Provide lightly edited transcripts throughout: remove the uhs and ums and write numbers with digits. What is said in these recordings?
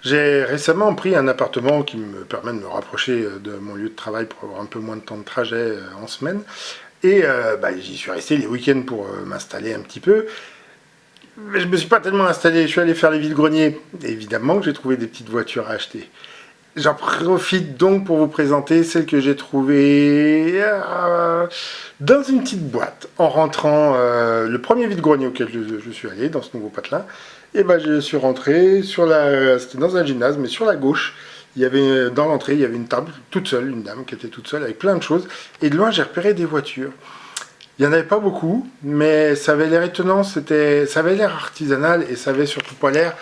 J'ai récemment pris un appartement qui me permet de me rapprocher de mon lieu de travail pour avoir un peu moins de temps de trajet en semaine. Et j'y suis resté les week-ends pour m'installer un petit peu. Mais je me suis pas tellement installé, je suis allé faire les vides-greniers. Évidemment que j'ai trouvé des petites voitures à acheter. J'en profite donc pour vous présenter celle que j'ai trouvée dans une petite boîte. En rentrant, le premier vide-grenier auquel je suis allé, dans ce nouveau patelin, et ben je suis rentré c'était dans un gymnase, mais sur la gauche, dans l'entrée, il y avait une table toute seule, une dame qui était toute seule avec plein de choses. Et de loin, j'ai repéré des voitures. Il n'y en avait pas beaucoup, mais ça avait l'air étonnant, ça avait l'air artisanal et ça avait surtout pas l'air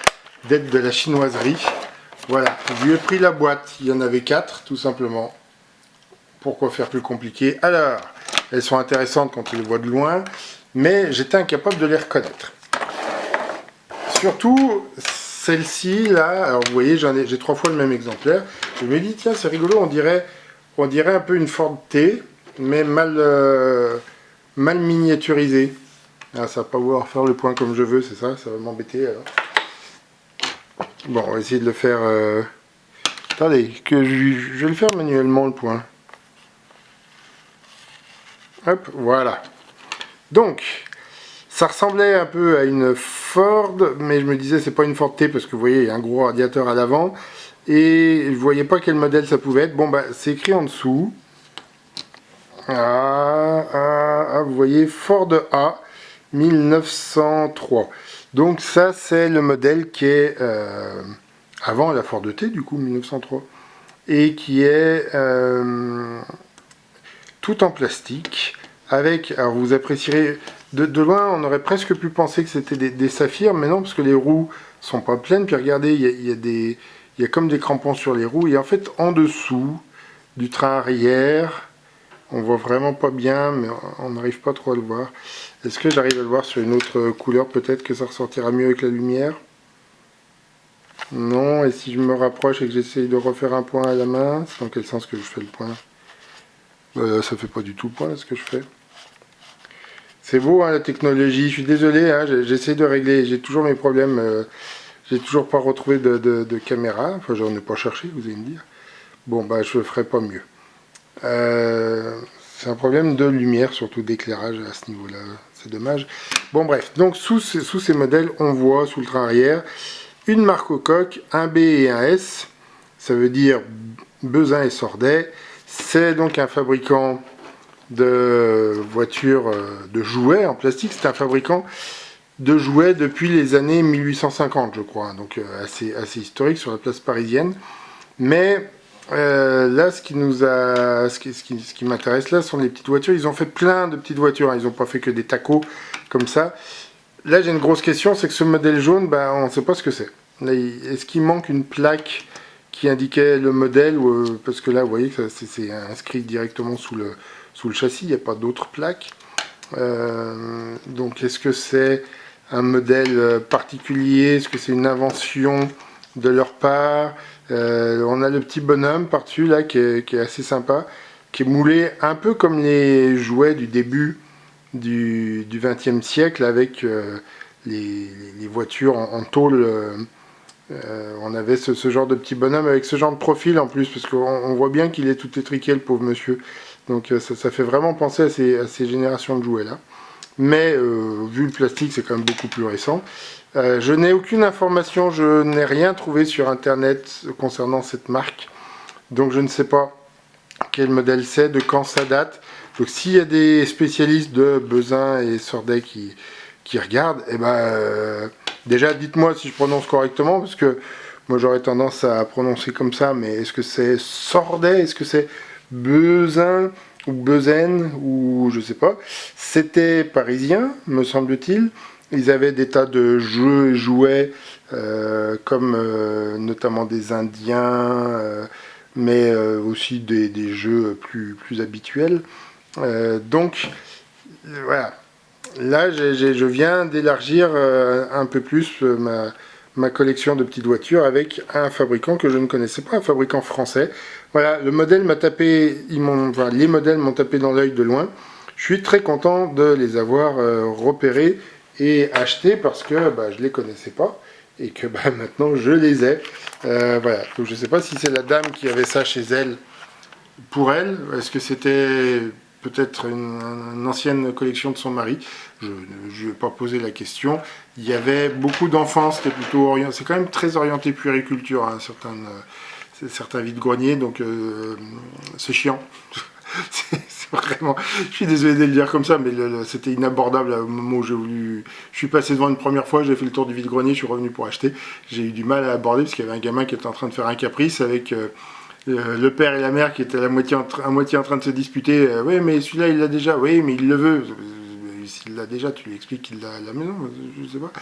d'être de la chinoiserie. Voilà, je lui ai pris la boîte, il y en avait 4 tout simplement. Pourquoi faire plus compliqué? Alors, elles sont intéressantes quand on les voit de loin, mais j'étais incapable de les reconnaître. Surtout celle-ci là, alors vous voyez, j'ai 3 fois le même exemplaire. Je me dis tiens c'est rigolo, on dirait un peu une Ford T, mais mal miniaturisée. Ah, ça va pas vouloir faire le point comme je veux, c'est ça, ça va m'embêter alors. Bon, on va essayer de le faire. Attendez, je vais le faire manuellement le point. Hop, voilà. Donc, ça ressemblait un peu à une Ford, mais je me disais c'est pas une Ford T parce que vous voyez, il y a un gros radiateur à l'avant. Et je voyais pas quel modèle ça pouvait être. Bon, bah, c'est écrit en dessous. Vous voyez, Ford A 1903. Donc ça, c'est le modèle qui est avant la Ford T, du coup, 1903. Et qui est tout en plastique. Avec, alors vous apprécierez, de loin, on aurait presque pu penser que c'était des saphirs, mais non, parce que les roues sont pas pleines. Puis regardez, il y a comme des crampons sur les roues. Et en fait, en dessous du train arrière, on voit vraiment pas bien, mais on n'arrive pas trop à le voir. Est-ce que j'arrive à le voir sur une autre couleur? Peut-être que ça ressortira mieux avec la lumière. Non, et si je me rapproche et que j'essaye de refaire un point à la main, c'est dans quel sens que je fais le point? Ça fait pas du tout le point là, ce que je fais. C'est beau hein, la technologie, je suis désolé, hein, j'essaie de régler, j'ai toujours mes problèmes, j'ai toujours pas retrouvé de caméra, enfin j'en ai pas cherché, vous allez me dire. Bon bah je ferai pas mieux. C'est un problème de lumière, surtout d'éclairage à ce niveau-là, c'est dommage. Bon bref, donc sous ces modèles, on voit sous le train arrière une marque au coq, un B et un S, ça veut dire Bezin et Sordet. C'est donc un fabricant de voitures, de jouets en plastique, c'est un fabricant de jouets depuis les années 1850 je crois, donc assez historique sur la place parisienne. Mais là, ce qui m'intéresse là sont les petites voitures. Ils ont fait plein de petites voitures, hein. Ils n'ont pas fait que des tacos comme ça. Là, j'ai une grosse question, c'est que ce modèle jaune, bah, on ne sait pas ce que c'est. Est-ce qu'il manque une plaque qui indiquait le modèle parce que là, vous voyez que c'est inscrit directement sous le châssis, il n'y a pas d'autre plaque. Donc, est-ce que c'est un modèle particulier? Est-ce que c'est une invention de leur part? On a le petit bonhomme par-dessus là qui est assez sympa, qui est moulé un peu comme les jouets du début du XXe siècle avec les voitures en tôle. On avait ce genre de petit bonhomme avec ce genre de profil en plus, parce qu'on voit bien qu'il est tout étriqué le pauvre monsieur. Donc ça fait vraiment penser à ces générations de jouets là. Mais vu le plastique, c'est quand même beaucoup plus récent. Je n'ai aucune information, je n'ai rien trouvé sur internet concernant cette marque. Donc je ne sais pas quel modèle c'est, de quand ça date. Donc s'il y a des spécialistes de Bezin et Sordet qui regardent, eh ben, déjà dites-moi si je prononce correctement, parce que moi j'aurais tendance à prononcer comme ça, mais est-ce que c'est Sordet, est-ce que c'est Bezin ou Bezen, ou je sais pas. C'était parisien, me semble-t-il. Ils avaient des tas de jeux et jouets, comme notamment des Indiens, mais aussi des jeux plus habituels. Donc, voilà. Là, je viens d'élargir un peu plus ma collection de petites voitures avec un fabricant que je ne connaissais pas, un fabricant français. Voilà, le modèle m'a tapé, les modèles m'ont tapé dans l'œil de loin. Je suis très content de les avoir repérés et achetés parce que je ne les connaissais pas. et que bah, maintenant je les ai. Voilà, donc je ne sais pas si c'est la dame qui avait ça chez elle pour elle, est-ce que c'était peut-être une ancienne collection de son mari, je ne lui ai pas posé la question. Il y avait beaucoup d'enfants, c'était plutôt orienté, c'est quand même très orienté puériculture, hein, certains vide-greniers, donc c'est chiant. C'est vraiment, je suis désolé de le dire comme ça, mais c'était inabordable au moment où j'ai voulu. Je suis passé devant une première fois, j'ai fait le tour du vide-grenier, je suis revenu pour acheter. J'ai eu du mal à aborder parce qu'il y avait un gamin qui était en train de faire un caprice avec le père et la mère qui étaient à moitié en train de se disputer. Oui, mais celui-là il l'a déjà, oui, mais il le veut. S'il l'a déjà, tu lui expliques qu'il l'a à la maison, je sais pas.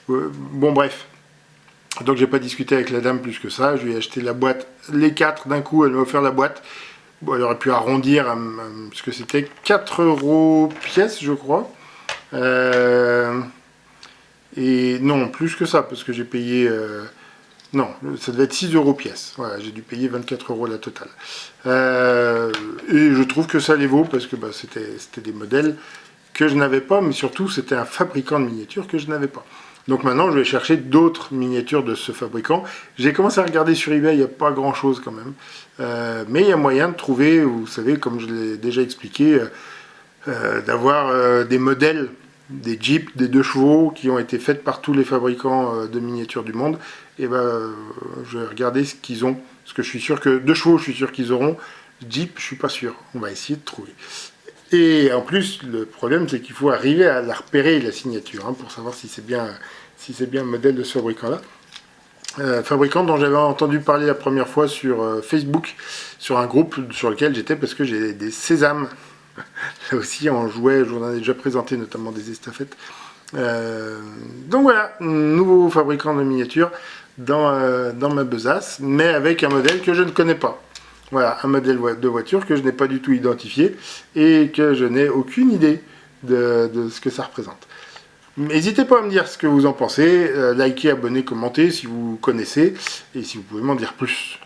Bon, bref. Donc j'ai pas discuté avec la dame plus que ça, je lui ai acheté la boîte, les 4 d'un coup, elle m'a offert la boîte. Bon, elle aurait pu arrondir, parce que c'était 4 € pièce, je crois. Et non, plus que ça, parce que j'ai payé... non, ça devait être 6 € pièce. Voilà, j'ai dû payer 24 € la totale. Et je trouve que ça les vaut, parce que bah, c'était des modèles que je n'avais pas, mais surtout c'était un fabricant de miniatures que je n'avais pas. Donc maintenant, je vais chercher d'autres miniatures de ce fabricant. J'ai commencé à regarder sur eBay, il n'y a pas grand-chose quand même. Mais il y a moyen de trouver, vous savez, comme je l'ai déjà expliqué, d'avoir des modèles, des Jeeps, des 2 chevaux qui ont été faits par tous les fabricants de miniatures du monde. Et ben, je vais regarder ce qu'ils ont. Parce que je suis sûr que 2 chevaux, je suis sûr qu'ils auront. Jeep, je suis pas sûr. On va essayer de trouver. Et en plus, le problème, c'est qu'il faut arriver à la repérer, la signature, hein, pour savoir si c'est bien le modèle de ce fabricant-là. Fabricant dont j'avais entendu parler la première fois sur Facebook, sur un groupe sur lequel j'étais parce que j'ai des sésames. Là aussi, on jouait, je vous en ai déjà présenté notamment des estafettes. Donc voilà, nouveau fabricant de miniatures dans ma besace, mais avec un modèle que je ne connais pas. Voilà, un modèle de voiture que je n'ai pas du tout identifié et que je n'ai aucune idée de ce que ça représente. N'hésitez pas à me dire ce que vous en pensez, likez, abonnez, commentez si vous connaissez et si vous pouvez m'en dire plus.